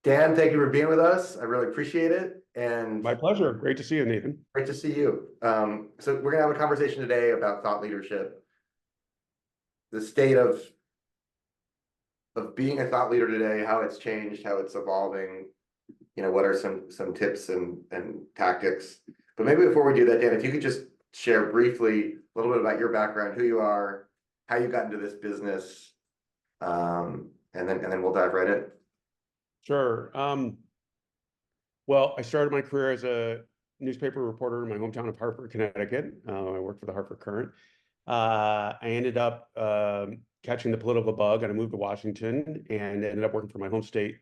Dan, thank you for being with us. I really appreciate it. And My pleasure. Great to see you, Nathan. great to see you. So we're going to have a conversation today about thought leadership, the state of being a thought leader today, how it's changed, how it's evolving, what are some tips and tactics. But maybe before we do that, Dan, if you could just share briefly a little bit about your background, who you are, how you got into this business, and then we'll dive right in. Sure. Well, I started my career as a newspaper reporter in my hometown of Hartford, Connecticut. I worked for the Hartford Current. I ended up catching the political bug, and I moved to Washington and ended up working for my home state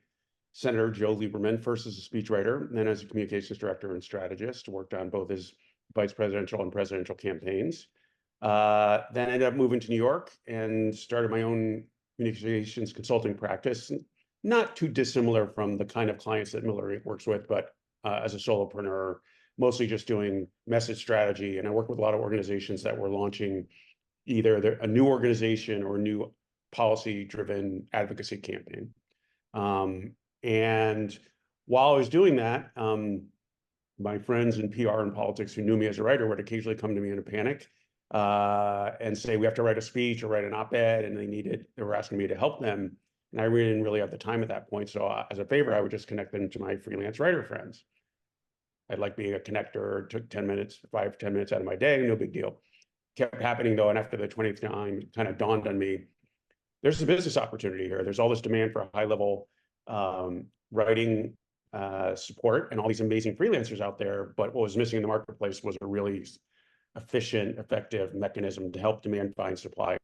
Senator Joe Lieberman, first as a speechwriter, then as a communications director and strategist. Worked on both his vice presidential and presidential campaigns. Then ended up moving to New York and started my own communications consulting practice. Not too dissimilar from the kind of clients that Miller works with, but as a solopreneur, mostly just doing message strategy. And I work with a lot of organizations that were launching either a new organization or a new policy-driven advocacy campaign. And while I was doing that, my friends in PR and politics who knew me as a writer would occasionally come to me in a panic and say, we have to write a speech or write an op-ed, and they were asking me to help them. And I really didn't really have the time at that point. So as a favor, I would just connect them to my freelance writer friends. I'd like being a connector. It took 10 minutes, 10 minutes out of my day, no big deal. Kept happening though, and after the 20th time, it kind of dawned on me, there's a business opportunity here. There's all this demand for high-level writing support and all these amazing freelancers out there. But what was missing in the marketplace was a really efficient, effective mechanism to help demand find supply.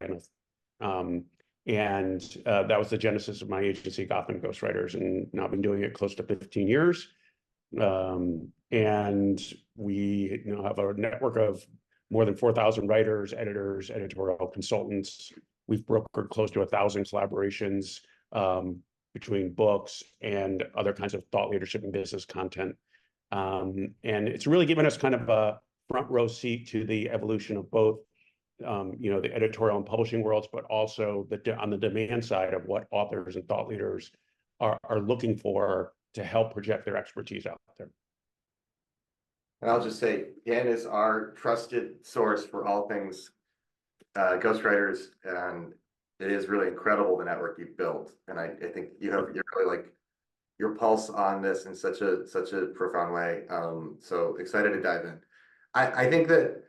And that was the genesis of my agency, Gotham Ghostwriters, and now I've been doing it close to 15 years. And we have a network of more than 4,000 writers, editors, editorial consultants. We've brokered close to 1,000 collaborations between books and other kinds of thought leadership and business content. And it's really given us kind of a front row seat to the evolution of both the editorial and publishing worlds, but also on the demand side of what authors and thought leaders are looking for to help project their expertise out there. And I'll just say, Dan is our trusted source for all things ghostwriters, and it is really incredible the network you've built. And I think you're really like your pulse on this in such a profound way. So excited to dive in. I think that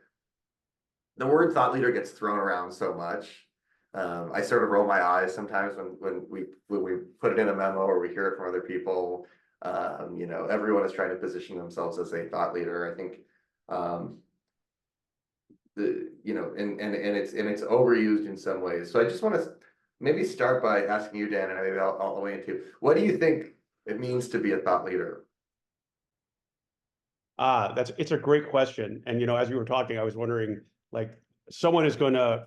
the word thought leader gets thrown around so much. I sort of roll my eyes sometimes when we put it in a memo or we hear it from other people. Everyone is trying to position themselves as a thought leader. I think it's overused in some ways. So I just want to maybe start by asking you, Dan, and maybe I'll weigh into what do you think it means to be a thought leader? It's a great question. And as we were talking, I was wondering, like, someone is going to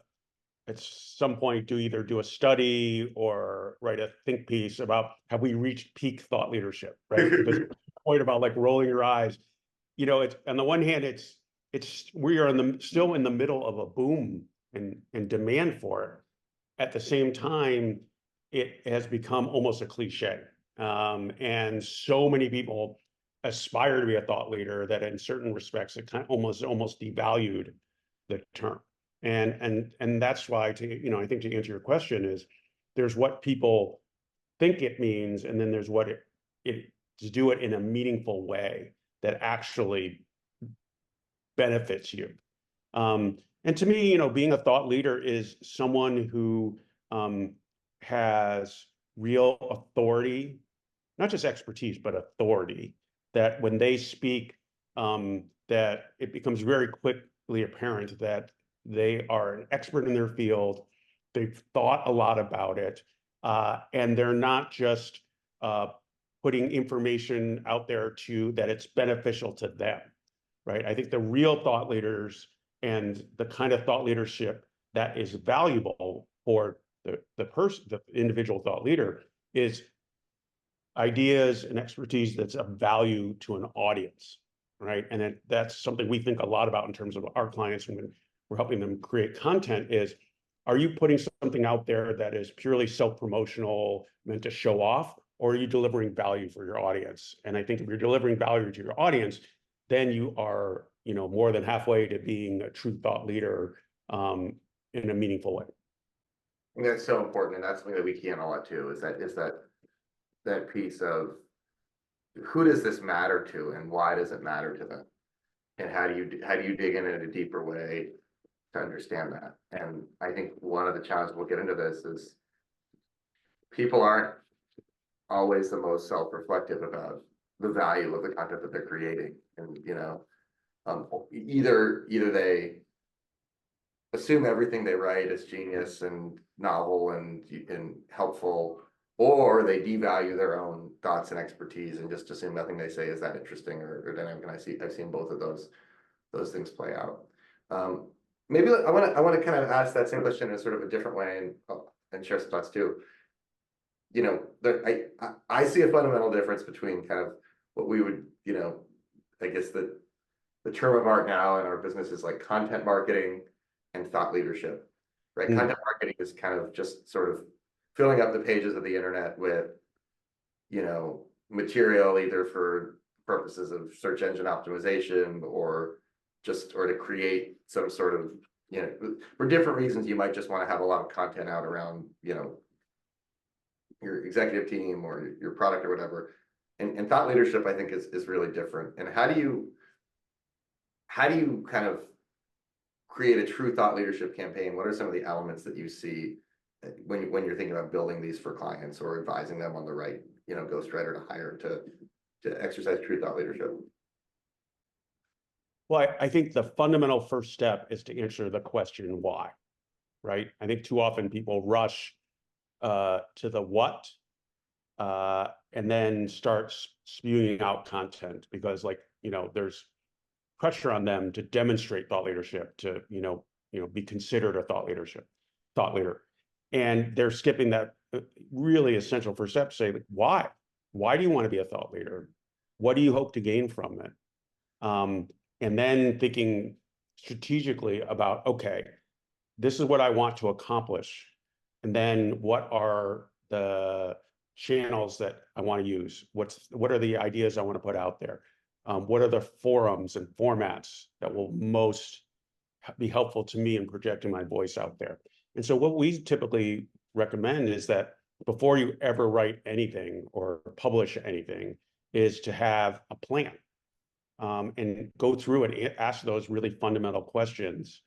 at some point either do a study or write a think piece about have we reached peak thought leadership, right? Because the point about like rolling your eyes, it's on the one hand, it's we are still in the middle of a boom and demand for it. At the same time, it has become almost a cliche, and so many people aspire to be a thought leader that in certain respects it kind of almost devalued the term. And that's why I think to answer your question is there's what people think it means, and then there's what it to do it in a meaningful way that actually benefits you. And to me, being a thought leader is someone who has real authority, not just expertise, but authority, that when they speak, that it becomes very quickly apparent that they are an expert in their field. They've thought a lot about it, and they're not just putting information out there that it's beneficial to them, right? I think the real thought leaders and the kind of thought leadership that is valuable for the individual thought leader is ideas and expertise that's of value to an audience, right? And that's something we think a lot about in terms of our clients when we're helping them create content are you putting something out there that is purely self-promotional, meant to show off, or are you delivering value for your audience? And I think if you're delivering value to your audience, then you are, more than halfway to being a true thought leader in a meaningful way. And that's so important, and that's something that we key in a lot too, is that piece of who does this matter to, and why does it matter to them, and how do you dig in a deeper way to understand that? And I think one of the challenges, we'll get into this, is people aren't always the most self-reflective about the value of the content that they're creating, and either they assume everything they write is genius and novel and helpful, or they devalue their own thoughts and expertise and just assume nothing they say is that interesting or dynamic. And I've seen both of those things play out. Maybe I want to kind of ask that same question in sort of a different way and share some thoughts too. I see a fundamental difference between kind of what we would, I guess the term of art now in our business is like content marketing and thought leadership, right? Content marketing is kind of just sort of filling up the pages of the internet with, material either for purposes of search engine optimization or to create some sort of, for different reasons, you might just want to have a lot of content out around, your executive team or your product or whatever. And thought leadership, I think, is really different. And how do you kind of create a true thought leadership campaign? What are some of the elements that you see when you're thinking about building these for clients or advising them on the right, ghostwriter to hire to exercise true thought leadership? Well, I think the fundamental first step is to answer the question why, right? I think too often people rush to the what and then start spewing out content because, there's pressure on them to demonstrate thought leadership, to be considered a thought leader, and they're skipping that really essential first step to say, why do you want to be a thought leader? What do you hope to gain from it? And then thinking strategically about, okay, this is what I want to accomplish, and then what are the channels that I want to use? What are the ideas I want to put out there? What are the forums and formats that will most be helpful to me in projecting my voice out there? And so what we typically recommend is that before you ever write anything or publish anything is to have a plan and go through and ask those really fundamental questions,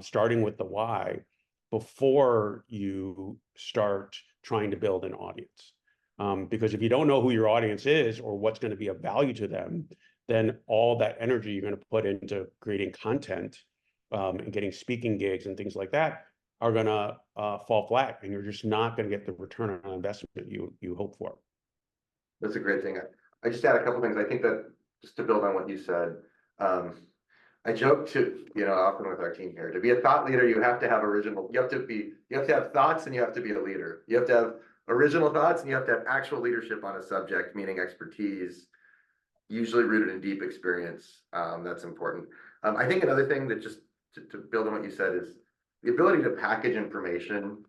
starting with the why, before you start trying to build an audience. Because if you don't know who your audience is or what's going to be of value to them, then all that energy you're going to put into creating content and getting speaking gigs and things like that are going to fall flat, and you're just not going to get the return on investment you hope for. That's a great thing. I just add a couple things. I think that just to build on what you said, I joke to, often with our team here, to be a thought leader, you have to have you have to have thoughts and you have to be a leader. You have to have original thoughts and you have to have actual leadership on a subject, meaning expertise, usually rooted in deep experience. That's important. I think another thing that just to build on what you said is the ability to package information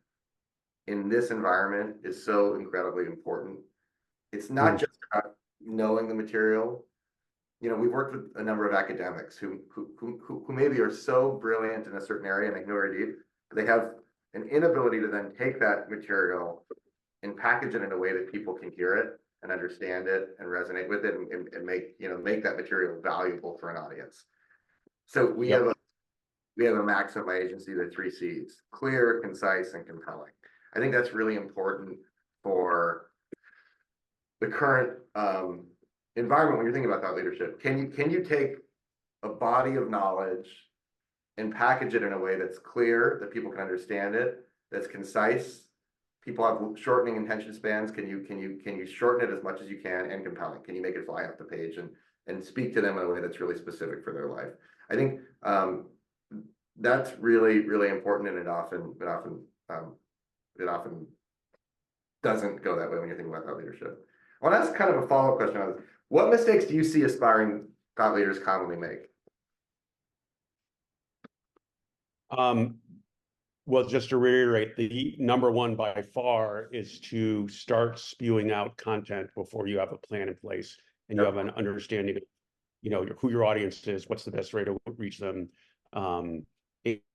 in this environment is so incredibly important. It's not just about knowing the material. We've worked with a number of academics who maybe are so brilliant in a certain area and they know very deep, but they have an inability to then take that material and package it in a way that people can hear it and understand it and resonate with it and make that material valuable for an audience. So we have a maxim at my agency, the 3 C's: clear, concise, and compelling. I think that's really important for the current environment when you're thinking about thought leadership. Can you take a body of knowledge and package it in a way that's clear, that people can understand it, that's concise? People have shortening attention spans. Can you shorten it as much as you can, and compelling? Can you make it fly off the page and speak to them in a way that's really specific for their life? I think that's really, really important, and it often doesn't go that way when you're thinking about thought leadership. I want to ask kind of a follow-up question on this. What mistakes do you see aspiring thought leaders commonly make? Well, just to reiterate, the number one by far is to start spewing out content before you have a plan in place and you Yep. have an understanding of, who your audience is, what's the best way to reach them, um,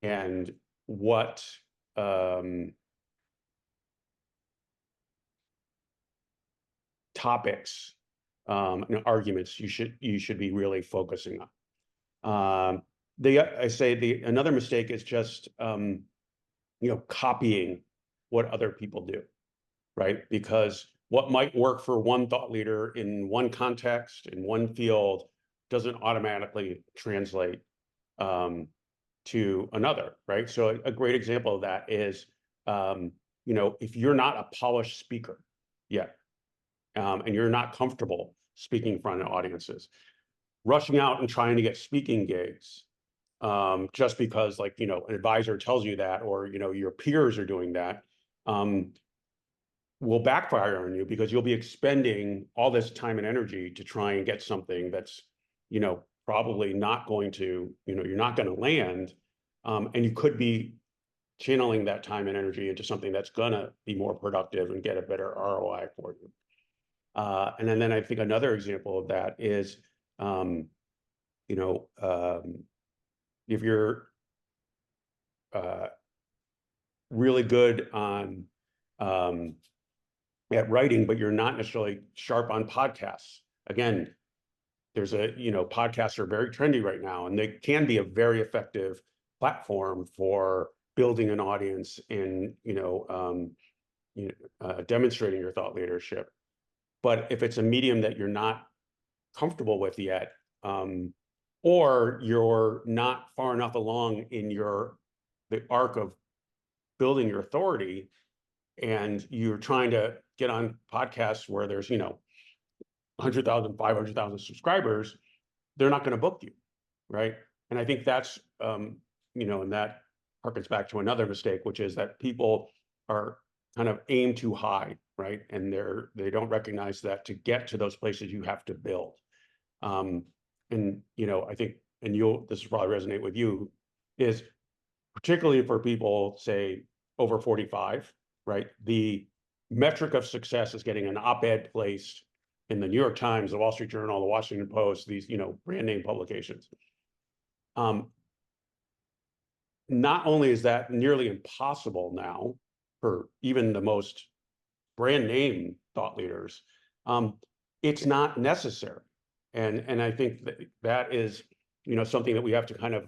and what topics and arguments you should be really focusing on. I say another mistake is just copying what other people do, right? Because what might work for one thought leader in one context, in one field, doesn't automatically translate to another, right? So a great example of that is, if you're not a polished speaker yet, and you're not comfortable speaking in front of audiences, rushing out and trying to get speaking gigs, just because an advisor tells you that, or, your peers are doing that, will backfire on you because you'll be expending all this time and energy to try and get something that's, probably not going to, you're not going to land. And you could be channeling that time and energy into something that's going to be more productive and get a better ROI for you. And then I think another example of that is, if you're really good on at writing, but you're not necessarily sharp on podcasts. Again, podcasts are very trendy right now, and they can be a very effective platform for building an audience and demonstrating your thought leadership. But if it's a medium that you're not comfortable with yet, or you're not far enough along in the arc of building your authority, and you're trying to get on podcasts where there's 100,000, 500,000 subscribers, they're not going to book you, right? And I think that's and that harkens back to another mistake, which is that people are kind of aim too high, right? And they don't recognize that to get to those places you have to build. And I think, and this will probably resonate with you, is particularly for people, say, over 45, right? The metric of success is getting an op-ed placed in the New York Times, the Wall Street Journal, the Washington Post, these, brand name publications. Not only is that nearly impossible now for even the most brand name thought leaders, it's not necessary. And I think that is, something that we have to kind of,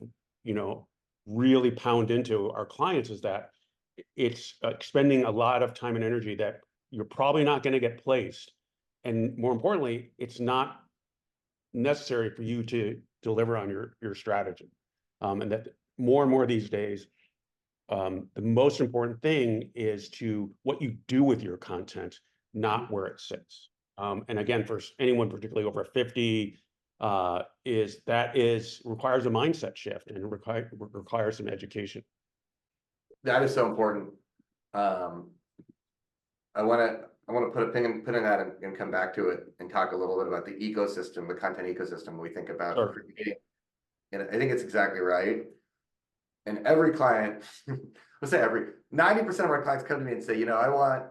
really pound into our clients, is that it's expending a lot of time and energy that you're probably not going to get placed. And more importantly, it's not necessary for you to deliver on your strategy. And that more and more these days, the most important thing is what you do with your content, not where it sits. And again, for anyone particularly over 50, requires a mindset shift and requires some education. That is so important. I want to put a pin in that and come back to it and talk a little bit about the ecosystem, the content ecosystem we think about. Sure. And I think it's exactly right. And every client, let's say 90% of our clients come to me and say, we want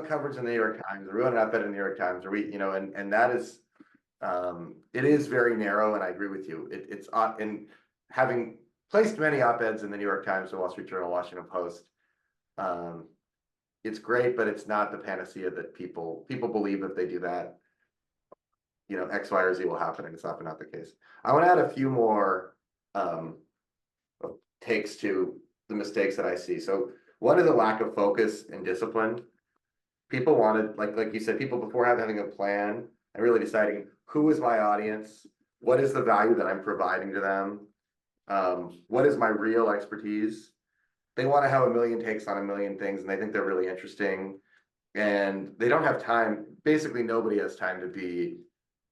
coverage in the New York Times, or we want an op-ed in the New York Times, or and that is, it is very narrow, and I agree with you. It's in having placed many op-eds in the New York Times, the Wall Street Journal, Washington Post. It's great, but it's not the panacea that people believe if they do that, X, Y, or Z will happen, and it's often not the case. I want to add a few more takes to the mistakes that I see. So one is the lack of focus and discipline. People wanted, like you said, people before having a plan and really deciding who is my audience, what is the value that I'm providing to them, what is my real expertise. They want to have a million takes on a million things, and they think they're really interesting, and they don't have time. Basically, nobody has time to be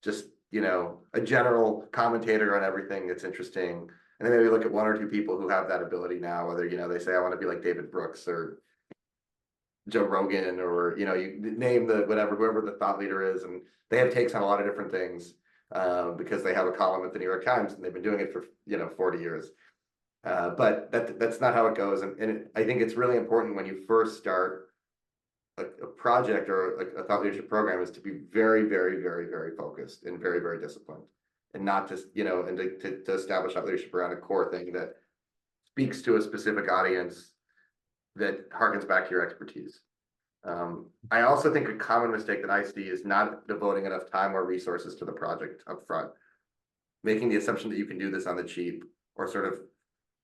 just, a general commentator on everything that's interesting. And then maybe look at one or two people who have that ability now, whether, they say, I want to be like David Brooks or Joe Rogan, or, you name whoever the thought leader is, and they have takes on a lot of different things because they have a column at the New York Times and they've been doing it for, 40 years. But that's not how it goes. And I think it's really important when you first start a project or a thought leadership program is to be very, very, very, very focused and very, very disciplined. And not just, and to establish thought leadership around a core thing that speaks to a specific audience that harkens back to your expertise. I also think a common mistake that I see is not devoting enough time or resources to the project up front, making the assumption that you can do this on the cheap or sort of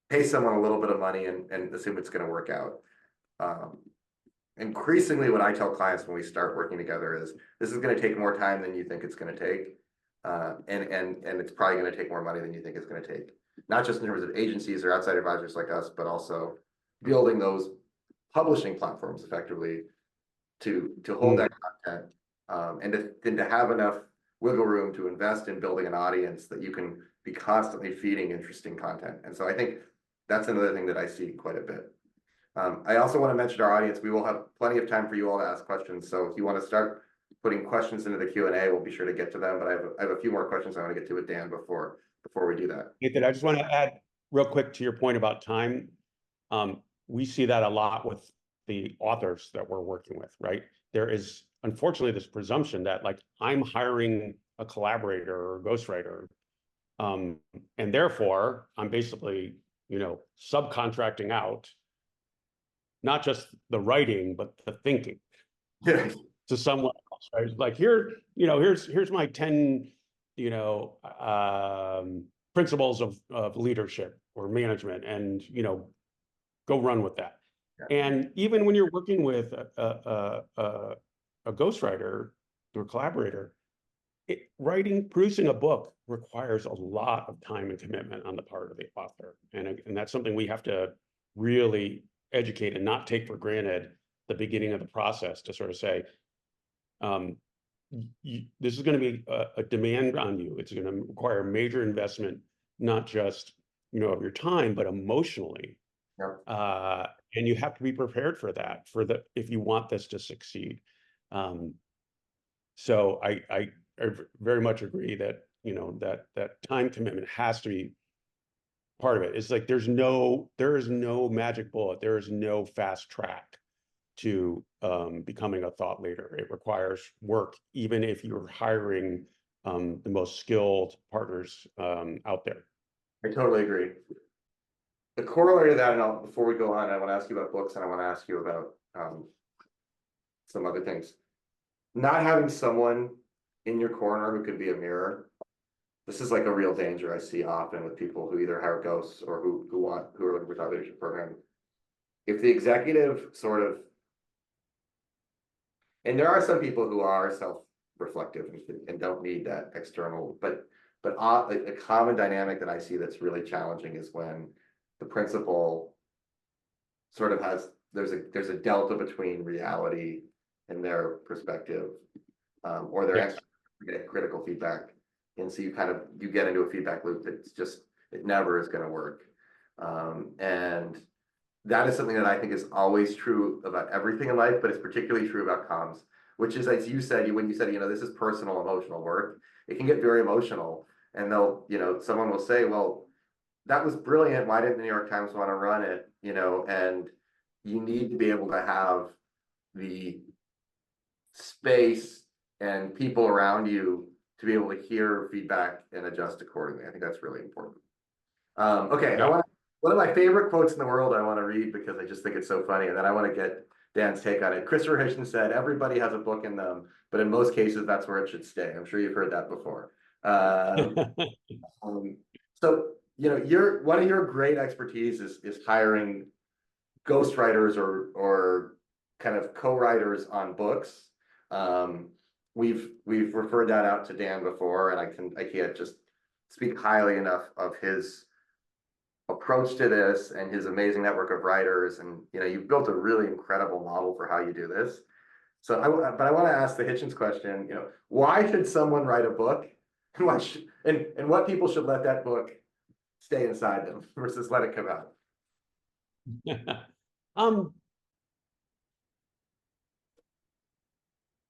pay someone a little bit of money and assume it's going to work out. Increasingly, what I tell clients when we start working together is this is going to take more time than you think it's going to take. And it's probably going to take more money than you think it's going to take. Not just in terms of agencies or outside advisors like us, but also building those publishing platforms effectively to hold that content and to have enough wiggle room to invest in building an audience that you can be constantly feeding interesting content. And so I think that's another thing that I see quite a bit. I also want to mention our audience. We will have plenty of time for you all to ask questions. So if you want to start putting questions into the Q&A, we'll be sure to get to them. But I have a few more questions I want to get to with Dan before we do that. Nathan, I just want to add real quick to your point about time. We see that a lot with the authors that we're working with, right? There is unfortunately this presumption that like I'm hiring a collaborator or a ghostwriter, and therefore I'm basically, subcontracting out not just the writing, but the thinking to someone else, right? Like here's my 10, principles of leadership or management, and, go run with that. Yeah. And even when you're working with a ghostwriter or collaborator, producing a book requires a lot of time and commitment on the part of the author. And that's something we have to really educate and not take for granted the beginning of the process to sort of say, this is going to be a demand on you. It's going to require major investment, not just, of your time, but emotionally. Yeah. And you have to be prepared for that, if you want this to succeed. So I very much agree that, that time commitment has to be part of it. It's like there is no magic bullet. There is no fast track to becoming a thought leader. It requires work, even if you're hiring the most skilled partners out there. I totally agree. The corollary to that, and before we go on, I want to ask you about books and I want to ask you about some other things. Not having someone in your corner who could be a mirror. This is like a real danger I see often with people who either hire ghosts or who are looking for thought leadership program. If the executive sort of, and there are some people who are self-reflective and don't need that external, but a common dynamic that I see that's really challenging is when the principal sort of there's a delta between reality and their perspective, or their Yes. get critical feedback. And so you get into a feedback loop that's just, it never is going to work. And that is something that I think is always true about everything in life, but it's particularly true about comms, which is, as you said, when you said, this is personal, emotional work, it can get very emotional. And someone will say, well, that was brilliant. Why didn't the New York Times want to run it? And you need to be able to have the space and people around you to be able to hear feedback and adjust accordingly. I think that's really important. Okay, Yeah. One of my favorite quotes in the world I want to read because I just think it's so funny, and then I want to get Dan's take on it. Christopher Hitchens said, everybody has a book in them, but in most cases, that's where it should stay. I'm sure you've heard that before. So, one of your great expertise is hiring ghostwriters or kind of co-writers on books. We've referred that out to Dan before, and I can't just speak highly enough of his approach to this and his amazing network of writers. And you've built a really incredible model for how you do this. So but I want to ask the Hitchens question, why should someone write a book? And what people should let that book stay inside them versus let it come out?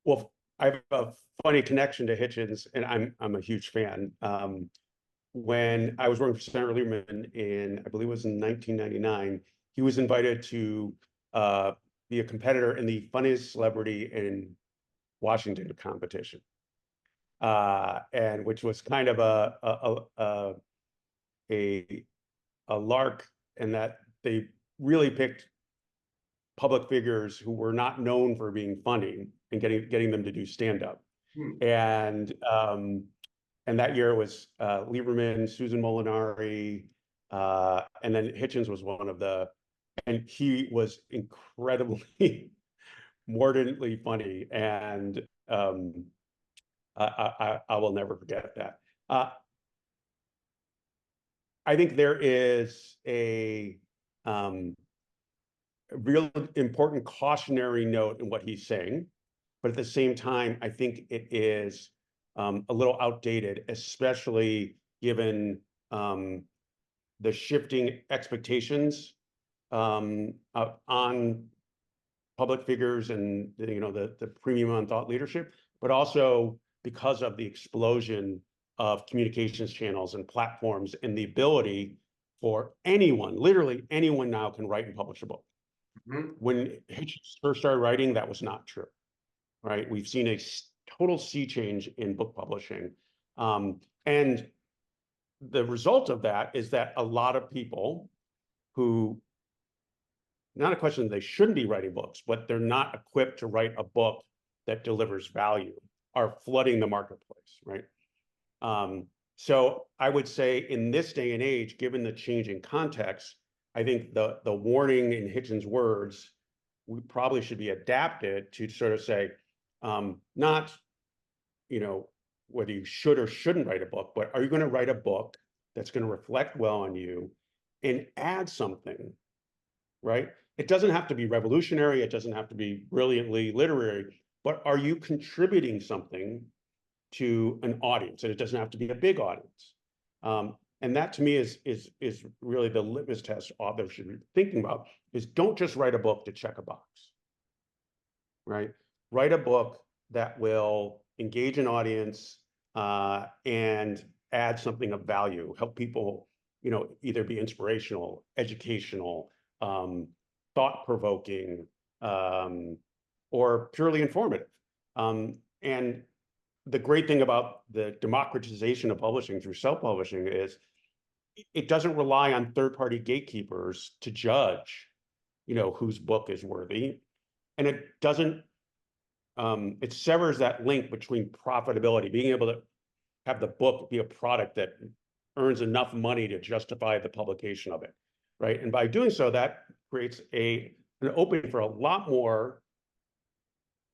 Well, I have a funny connection to Hitchens, and I'm a huge fan. when I was working for Senator Lieberman in, I believe it was in 1999, he was invited to be a competitor in the funniest celebrity in Washington competition, and which was kind of a lark, in that they really picked public figures who were not known for being funny and getting them to do stand up. Hmm. And that year it was Lieberman, Susan Molinari, and then Hitchens was one of the, and he was incredibly mordantly funny, and I will never forget that. I think there is a real important cautionary note in what he's saying, but at the same time, I think it is a little outdated, especially given the shifting expectations on public figures and the premium on thought leadership, but also because of the explosion of communications channels and platforms and the ability for anyone, literally anyone now can write and publish a book. Mhm. When Hitchens first started writing, that was not true, right? We've seen a total sea change in book publishing. And the result of that is that a lot of people who, not a question that they shouldn't be writing books, but they're not equipped to write a book that delivers value, are flooding the marketplace, right? So I would say in this day and age, given the changing context, I think the warning in Hitchens' words, we probably should be adapted to sort of say, not, whether you should or shouldn't write a book, but are you going to write a book that's going to reflect well on you and add something, right? It doesn't have to be revolutionary. It doesn't have to be brilliantly literary, but are you contributing something to an audience? And it doesn't have to be a big audience. And that to me is really the litmus test authors should be thinking about, is don't just write a book to check a box, right? Write a book that will engage an audience and add something of value, help people, either be inspirational, educational, thought-provoking, or purely informative. And the great thing about the democratization of publishing through self-publishing is it doesn't rely on third-party gatekeepers to judge, whose book is worthy. And it doesn't, it severs that link between profitability, being able to have the book be a product that earns enough money to justify the publication of it, right? And by doing so, that creates an opening for a lot more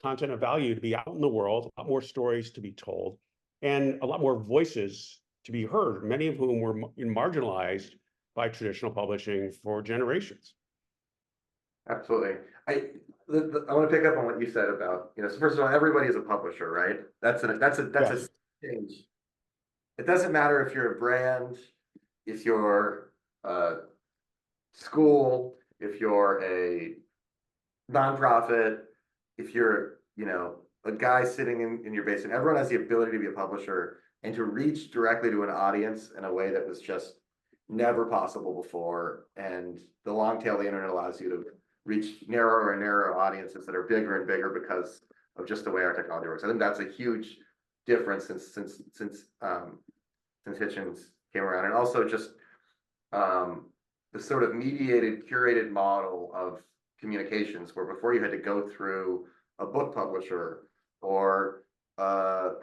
content of value to be out in the world, a lot more stories to be told, and a lot more voices to be heard, many of whom were marginalized by traditional publishing for generations. Absolutely. I want to pick up on what you said about, so first of all, everybody is a publisher, right? That's Yes. a change. It doesn't matter if you're a brand, if you're a school, if you're a nonprofit, if you're, a guy sitting in your basement. Everyone has the ability to be a publisher and to reach directly to an audience in a way that was just never possible before. And the long tail of the internet allows you to reach narrower and narrower audiences that are bigger and bigger because of just the way our technology works. I think that's a huge difference since Hitchens came around, and also just the sort of mediated, curated model of communications, where before you had to go through a book publisher or a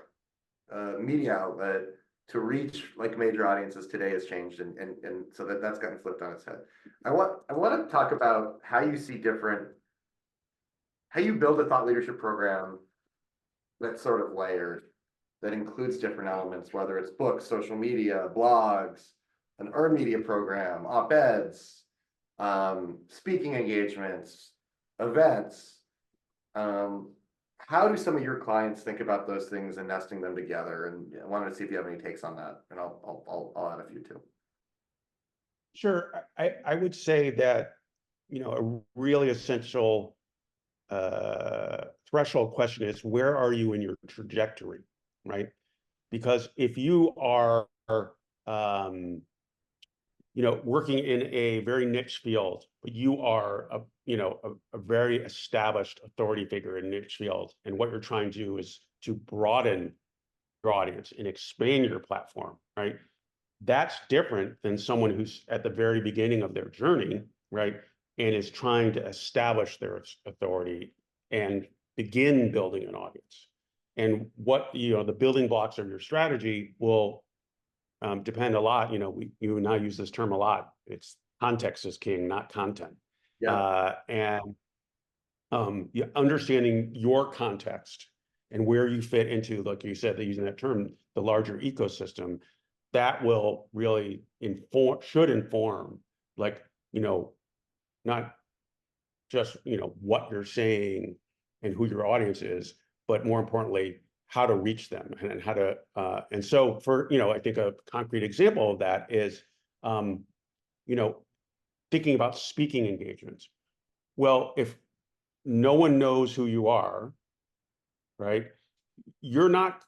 media outlet to reach like major audiences today has changed, and so that's gotten flipped on its head. I want to talk about how you build a thought leadership program that's sort of layered, that includes different elements, whether it's books, social media, blogs, an earned media program, op-eds, speaking engagements, events. How do some of your clients think about those things and nesting them together? And I wanted to see if you have any takes on that, and I'll add a few too. Sure. I would say that, a really essential threshold question is, where are you in your trajectory, right? Because if you are working in a very niche field, but you are a very established authority figure in a niche field. And what you're trying to do is to broaden your audience and expand your platform, right? That's different than someone who's at the very beginning of their journey, right? And is trying to establish their authority and begin building an audience. And what, the building blocks of your strategy will depend a lot. You now use this term a lot. It's context is king, not content. Yeah. And understanding your context and where you fit into, like you said, using that term, the larger ecosystem, that will really should inform, like, not just, what you're saying and who your audience is, but more importantly, how to reach them and how to, and so for, I think a concrete example of that is, thinking about speaking engagements. Well, if no one knows who you are, right, you're not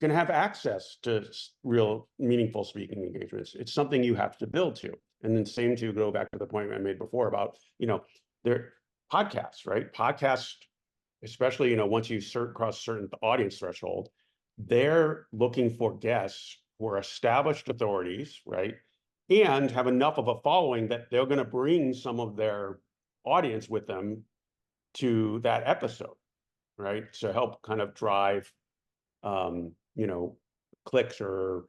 going to have access to real meaningful speaking engagements. It's something you have to build to. And then same to go back to the point I made before about, their podcasts, right? Podcasts, especially, once you cross a certain audience threshold, they're looking for guests who are established authorities, right? And have enough of a following that they're going to bring some of their audience with them to that episode, right? To help kind of drive, clicks or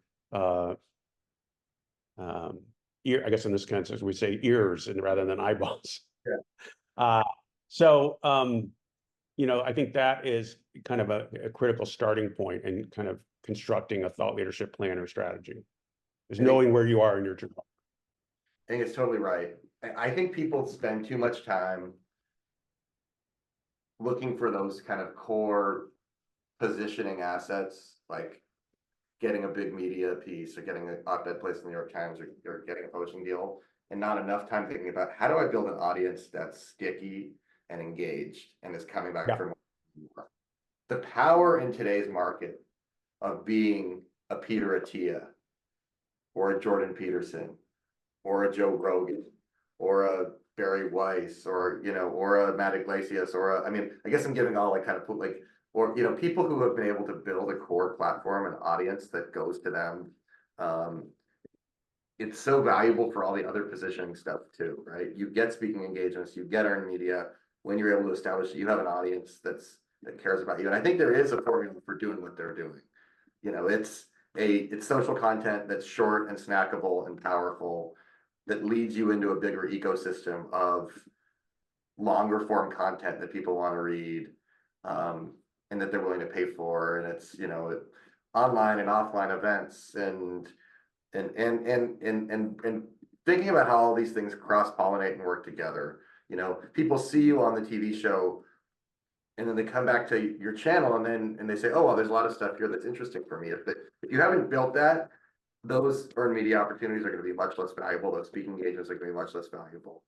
I guess in this case, we say ears and rather than eyeballs. Yeah. So I think that is kind of a critical starting point in kind of constructing a thought leadership plan or strategy, is knowing where you are in your journey. I think it's totally right. I think people spend too much time looking for those kind of core positioning assets, like getting a big media piece or getting an op-ed place in the New York Times or getting a publishing deal, and not enough time thinking about how do I build an audience that's sticky and engaged and is coming back for more. The power in today's market of being a Peter Attia or a Jordan Peterson or a Joe Rogan or a Barry Weiss or a Matt Iglesias I mean, I guess I'm giving all like kind of like, or people who have been able to build a core platform and audience that goes to them. It's so valuable for all the other positioning stuff too, right? You get speaking engagements, you get earned media when you're able to establish that you have an audience that cares about you. And I think there is a formula for doing what they're doing. It's social content that's short and snackable and powerful that leads you into a bigger ecosystem of longer form content that people want to read, and that they're willing to pay for. And it's, online and offline events and thinking about how all these things cross-pollinate and work together. People see you on the TV show and then they come back to your channel and they say, oh, well, there's a lot of stuff here that's interesting for me. If you haven't built that, those earned media opportunities are going to be much less valuable. Those speaking engagements are going to be much less valuable.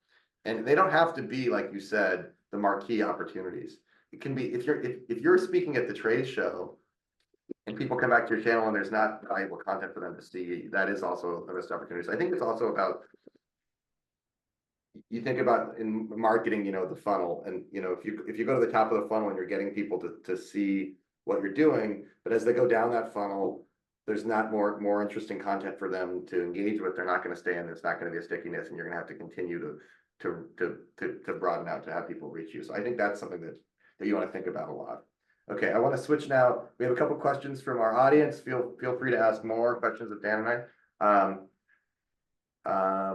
And they don't have to be, like you said, the marquee opportunities. It can be, if you're speaking at the trade show and people come back to your channel and there's not valuable content for them to see, that is also a missed opportunity. So I think it's also about, you think about in marketing, the funnel, and if you go to the top of the funnel and you're getting people to see what you're doing, but as they go down that funnel, there's not more interesting content for them to engage with. They're not going to stay in. There's not going to be a stickiness, and you're going to have to continue to broaden out to have people reach you. So I think that's something that you want to think about a lot. Okay, I want to switch now. We have a couple questions from our audience. Feel free to ask more questions of Dan and I.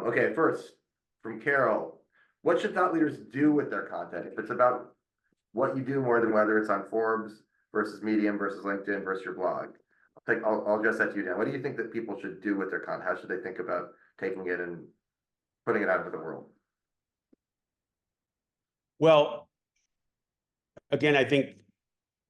Okay, first from Carol, what should thought leaders do with their content? If it's about what you do more than whether it's on Forbes versus Medium versus LinkedIn versus your blog. I'll address that to you, Dan. What do you think that people should do with their content? How should they think about taking it and putting it out into the world? Well, again, I think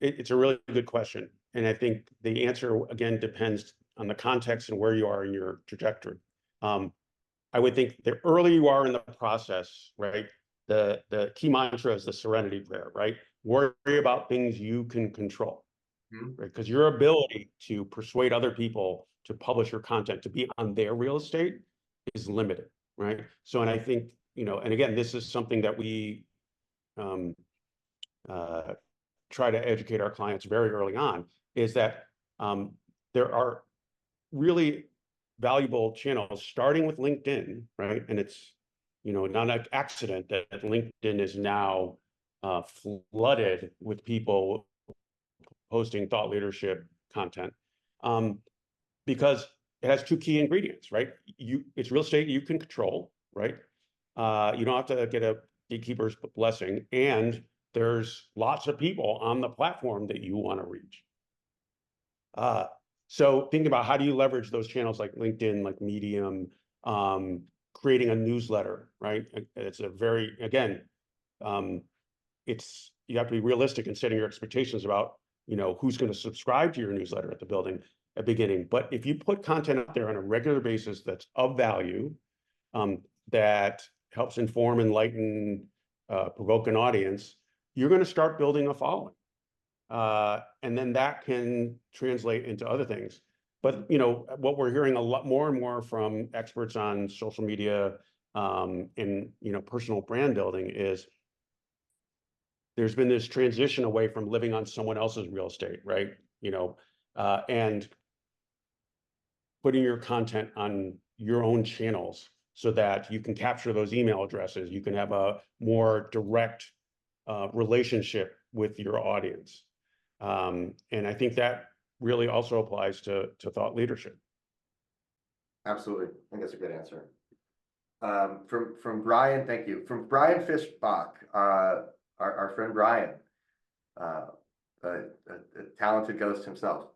it's a really good question. And I think the answer, again, depends on the context and where you are in your trajectory. I would think the earlier you are in the process, right, the key mantra is the serenity prayer, right? Worry about things you can control. Right? Because your ability to persuade other people to publish your content, to be on their real estate is limited, right? So, and I think, and again, this is something that we um, try to educate our clients very early on, is that there are really valuable channels, starting with LinkedIn, right? And it's, not an accident that LinkedIn is now flooded with people posting thought leadership content, because it has two key ingredients, right? It's real estate you can control, right? You don't have to get a gatekeeper's blessing, and there's lots of people on the platform that you want to reach. So thinking about how do you leverage those channels like LinkedIn, like Medium, creating a newsletter, right? It's a very, again, you have to be realistic in setting your expectations about, who's going to subscribe to your newsletter at the beginning. But if you put content out there on a regular basis that's of value, that helps inform, enlighten, provoke an audience, you're going to start building a following. And then that can translate into other things. But, what we're hearing a lot more and more from experts on social media, and, personal brand building is there's been this transition away from living on someone else's real estate, right? And putting your content on your own channels so that you can capture those email addresses. You can have a more direct relationship with your audience. And I think that really also applies to thought leadership. Absolutely. I think that's a good answer. From Brian, thank you. From Brian Fishbach, our friend Brian, a talented ghost himself.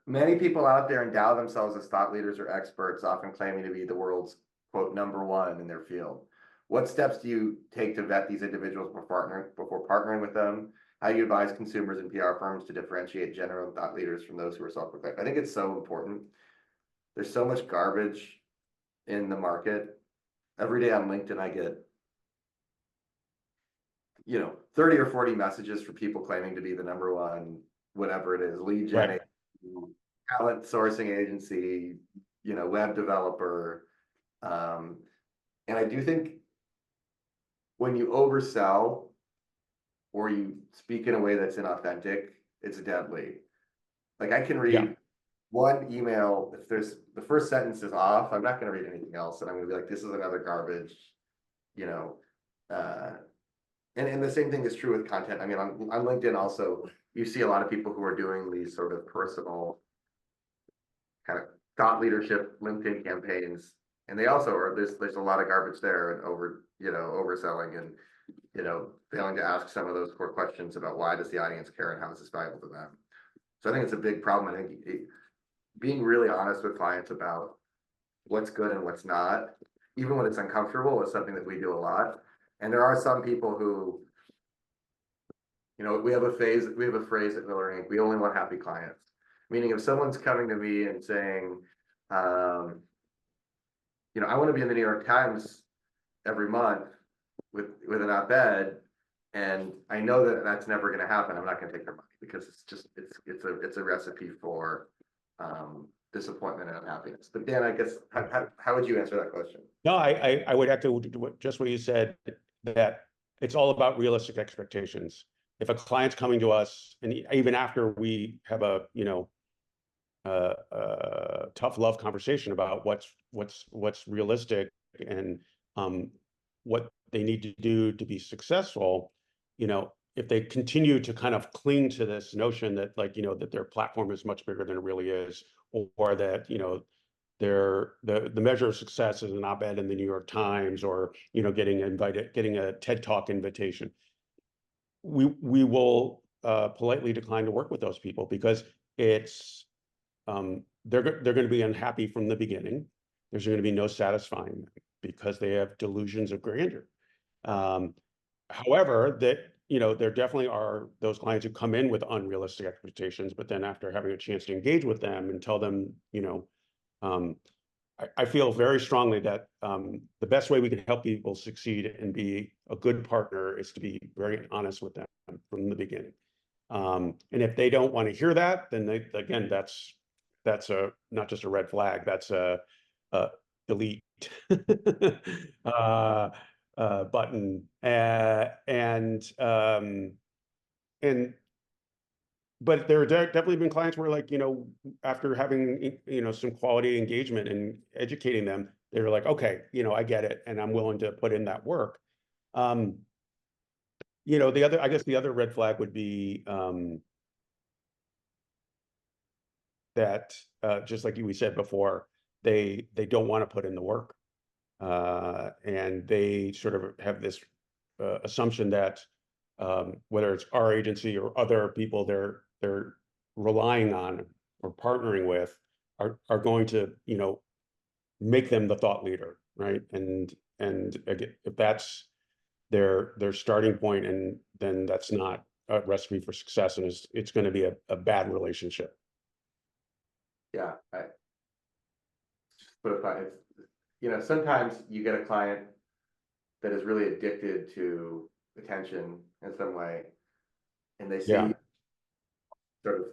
Many people out there endow themselves as thought leaders or experts, often claiming to be the world's, quote, #1 in their field. What steps do you take to vet these individuals before partnering with them? How do you advise consumers and PR firms to differentiate genuine thought leaders from those who are self-proclaimed? I think it's so important. There's so much garbage in the market. Every day on LinkedIn, I get 30 or 40 messages from people claiming to be the #1, whatever it is, lead gen, Right. talent sourcing agency, web developer. And I do think when you oversell or you speak in a way that's inauthentic, it's deadly. Like, I can read one email, if the first sentence is off, I'm not going to read anything else. And I'm going to be like, this is another garbage, and the same thing is true with content. I mean, on LinkedIn also, you see a lot of people who are doing these sort of personal kind of thought leadership LinkedIn campaigns. And they also are, there's a lot of garbage there, and overselling, and, failing to ask some of those core questions about why does the audience care and how is this valuable to them. So I think it's a big problem. I think being really honest with clients about what's good and what's not, even when it's uncomfortable, is something that we do a lot. And there are some people who, we have a phrase at Miller Inc. We only want happy clients. Meaning, if someone's coming to me and saying, I want to be in the New York Times every month with an op-ed, and I know that that's never going to happen, I'm not going to take their money, because it's a recipe for disappointment and unhappiness. But Dan, I guess, how would you answer that question? No, I would echo just what you said, that it's all about realistic expectations. If a client's coming to us, and even after we have a tough love conversation about what's realistic and what they need to do to be successful, if they continue to kind of cling to this notion that, that their platform is much bigger than it really is, or that the measure of success is an op-ed in the New York Times, or getting a TED Talk invitation, we will politely decline to work with those people, because it's they're going to be unhappy from the beginning. There's going to be no satisfying them, because they have delusions of grandeur. However, there definitely are those clients who come in with unrealistic expectations, but then after having a chance to engage with them and tell them, I feel very strongly that the best way we can help people succeed and be a good partner is to be very honest with them from the beginning. And if they don't want to hear that, then again, that's that's a not just a red flag, that's a delete uh, button. And but there have definitely been clients where, like, after having, some quality engagement and educating them, they were like, okay, I get it, and I'm willing to put in that work. Um, I guess the other red flag would be that just like we said before, they don't want to put in the work, and they sort of have this assumption that whether it's our agency or other people they're relying on or partnering with are going to make them the thought leader, right? And again, if that's their starting point, and then that's not a recipe for success, and it's going to be a bad relationship. Yeah, but if sometimes you get a client that is really addicted to attention in some way, and they Yeah, see sort of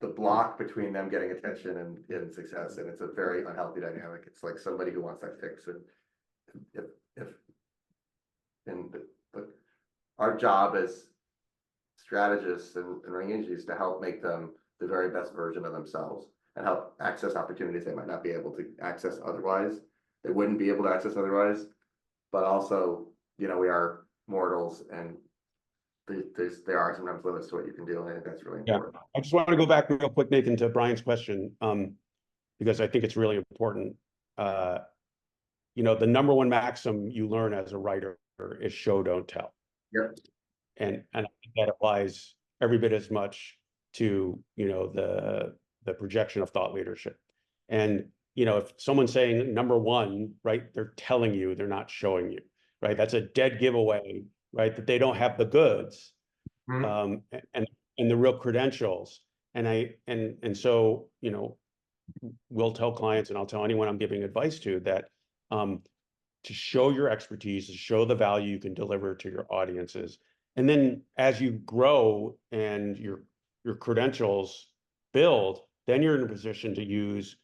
the block between them getting attention and success, and it's a very unhealthy dynamic. It's like somebody who wants that fix, and if and the, our job as strategists and ring is to help make them the very best version of themselves and help access opportunities they might not be able to access otherwise. They wouldn't be able to access otherwise, but also, we are mortals, and there are sometimes limits to what you can do, and I think that's really yeah. important. I just want to go back real quick, Nathan, to Brian's question, because I think it's really important. Uh, the number one maxim you learn as a writer is show, don't tell. Yep. And I think that applies every bit as much to, the projection of thought leadership. And, if someone's saying number one, right, they're telling you, they're not showing you, right? That's a dead giveaway, right? That they don't have the goods, Mhm. and the real credentials. And so, we'll tell clients, and I'll tell anyone I'm giving advice to, that to show your expertise, to show the value you can deliver to your audiences. And then as you grow and your credentials build, then you're in a position to use,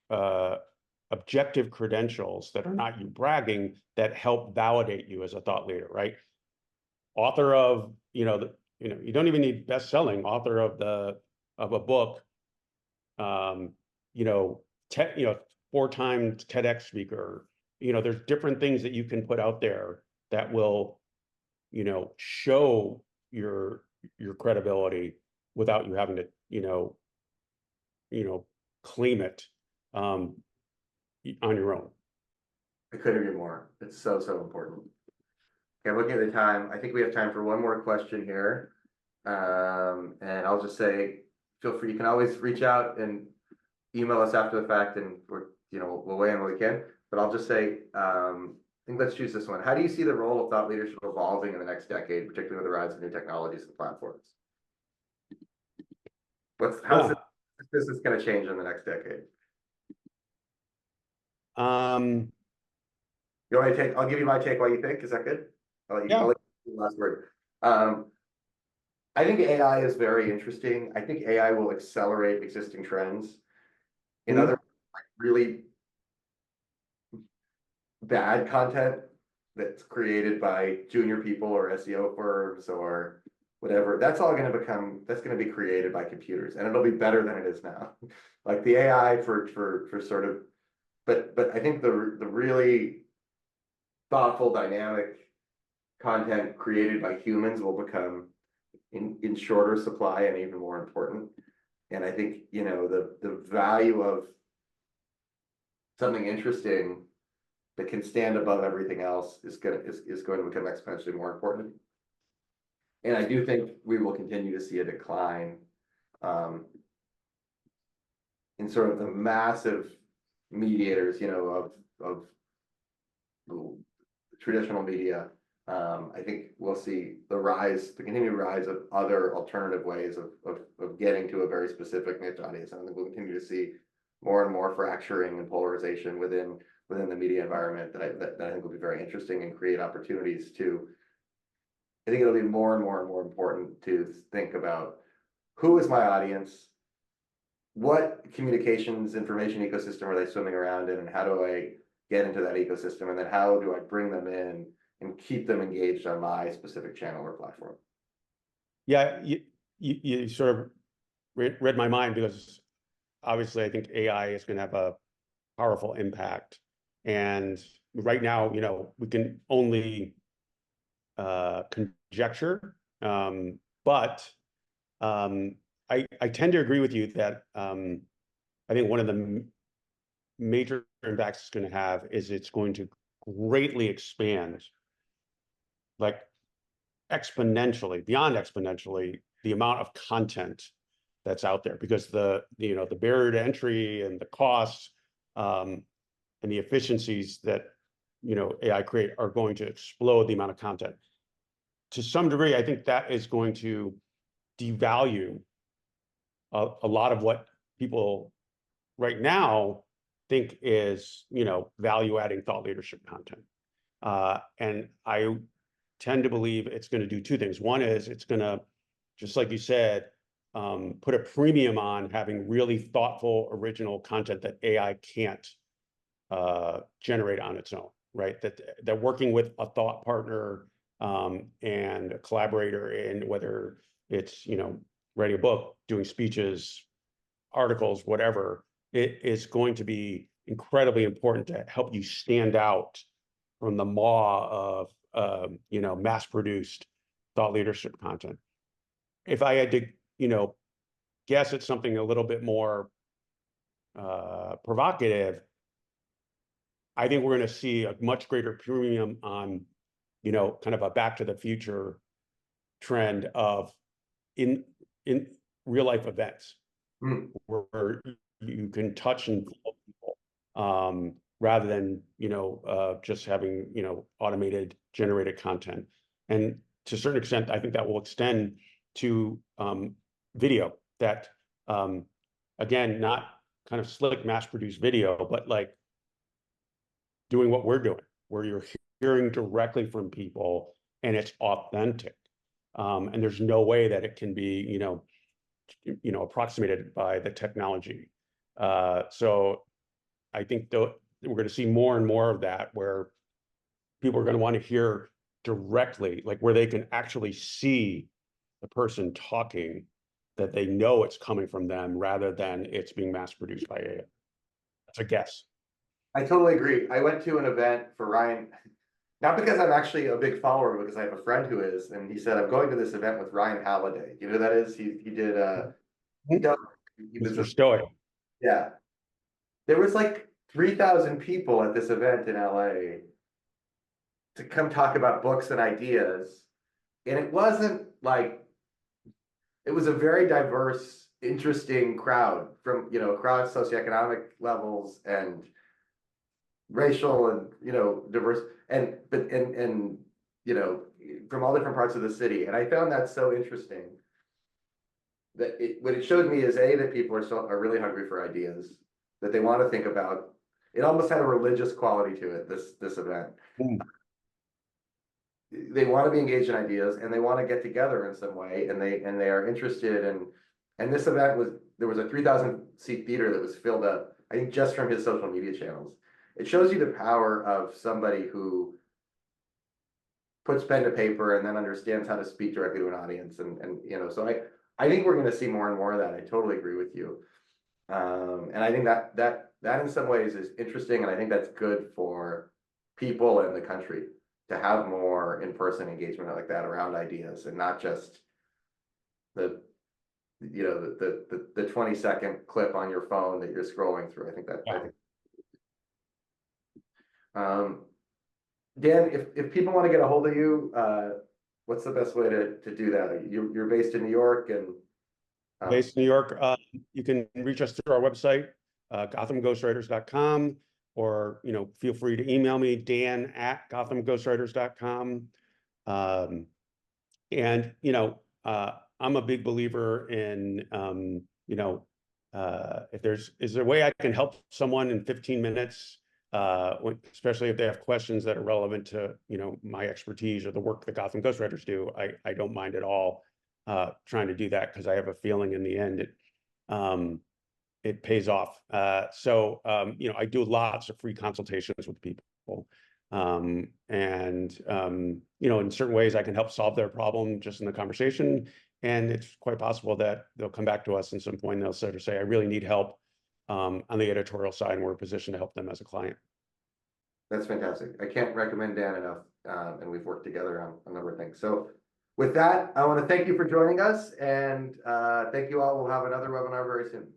uh, objective credentials that are not you bragging, that help validate you as a thought leader, right? Author of, you don't even need best-selling, author of a book, um, you know, te- you know, 4-time TEDx speaker. There's different things that you can put out there that will, show your credibility without you having to, you know, claim it um, on your own. I couldn't agree more. It's so, so important. Okay, I'm looking at the time. I think we have time for one more question here. And I'll just say, feel free, you can always reach out and email us after the fact, and we'll weigh in when we can. But I'll just say, I think let's choose this one. How do you see the role of thought leadership evolving in the next decade, particularly with the rise of new technologies and platforms? How's Yeah. this business going to change in the next decade? Um, You want me to take? I'll give you my take while you think. Is that good? I'll yeah. let you do the last word. Um, I think AI is very interesting. I think AI will accelerate existing trends. In Mhm. other, like, really bad content that's created by junior people or SEO firms or whatever, that's going to be created by computers, and it'll be better than it is now. Like the AI for sort of, but I think the really thoughtful, dynamic content created by humans will become in shorter supply and even more important. And I think, the value of something interesting that can stand above everything else is going to become exponentially more important. And I do think we will continue to see a decline in sort of the massive mediators, of traditional media. I think we'll see the continued rise of other alternative ways of getting to a very specific niche audience. And I think we'll continue to see more and more fracturing and polarization within the media environment that I think will be very interesting and create opportunities to. I think it'll be more and more and more important to think about who is my audience, what communications information ecosystem are they swimming around in, and how do I get into that ecosystem, and then how do I bring them in and keep them engaged on my specific channel or platform? Yeah, you sort of read my mind, because obviously I think AI is going to have a powerful impact. And right now, we can only conjecture. But I tend to agree with you that I think one of the major impacts it's going to have is it's going to greatly expand, like exponentially, beyond exponentially, the amount of content that's out there, because the barrier to entry and the costs, and the efficiencies that AI create are going to explode the amount of content. To some degree, I think that is going to devalue a lot of what people right now think is, value adding thought leadership content. And I tend to believe it's going to do two things. One is it's going to, just like you said, put a premium on having really thoughtful, original content that AI can't generate on its own, right? That working with a thought partner, and a collaborator in, whether it's, writing a book, doing speeches, articles, whatever, it is going to be incredibly important to help you stand out from the maw of, mass-produced thought leadership content. If I had to, guess at something a little bit more provocative, I think we're going to see a much greater premium on, kind of a Back to the Future trend of in real life events, Hmm. where you can touch and feel people, rather than just having automated generated content. And to a certain extent, I think that will extend to video. That again, not kind of slick mass produced video, but like doing what we're doing, where you're hearing directly from people and it's authentic. And there's no way that it can be, approximated by the technology. So I think we're going to see more and more of that, where people are going to want to hear directly, like where they can actually see the person talking, that they know it's coming from them rather than it's being mass produced by AI. That's a guess. I totally agree. I went to an event for Ryan, not because I'm actually a big follower, but because I have a friend who is, and he said, I'm going to this event with Ryan Halliday. You know who that is? He did he does he was Mr. a Stoic. yeah. There was like 3,000 people at this event in LA to come talk about books and ideas. And it wasn't like, it was a very diverse, interesting crowd from, across socioeconomic levels and racial and, diverse, and, but, and, from all different parts of the city. And I found that so interesting, that what it showed me is that people are really hungry for ideas, that they want to think about. It almost had a religious quality to it, this event. Mm. They want to be engaged in ideas, and they want to get together in some way, and they are interested in. And this event there was a 3,000 seat theater that was filled up, I think, just from his social media channels. It shows you the power of somebody who puts pen to paper and then understands how to speak directly to an audience, and so I think we're going to see more and more of that. I totally agree with you. And I think that in some ways is interesting, and I think that's good for people in the country to have more in-person engagement like that around ideas, and not just the 20-second clip on your phone that you're scrolling through. I think that I think Dan, if people want to get a hold of you, what's the best way to do that? You're based in New York, and Based in New York, you can reach us through our website, gothamghostwriters.com, or feel free to email me, dan@gothamghostwriters.com. And I'm a big believer in if is there a way I can help someone in 15 minutes, especially if they have questions that are relevant to my expertise or the work that Gotham Ghostwriters do. I don't mind at all trying to do that, because I have a feeling in the end it pays off. So you know, I do lots of free consultations with people. You know, in certain ways I can help solve their problem just in the conversation. And it's quite possible that they'll come back to us at some point and they'll sort of say, I really need help on the editorial side, and we're in a position to help them as a client. That's fantastic. I can't recommend Dan enough, and we've worked together on a number of things. So with that, I want to thank you for joining us, and thank you all. We'll have another webinar very soon.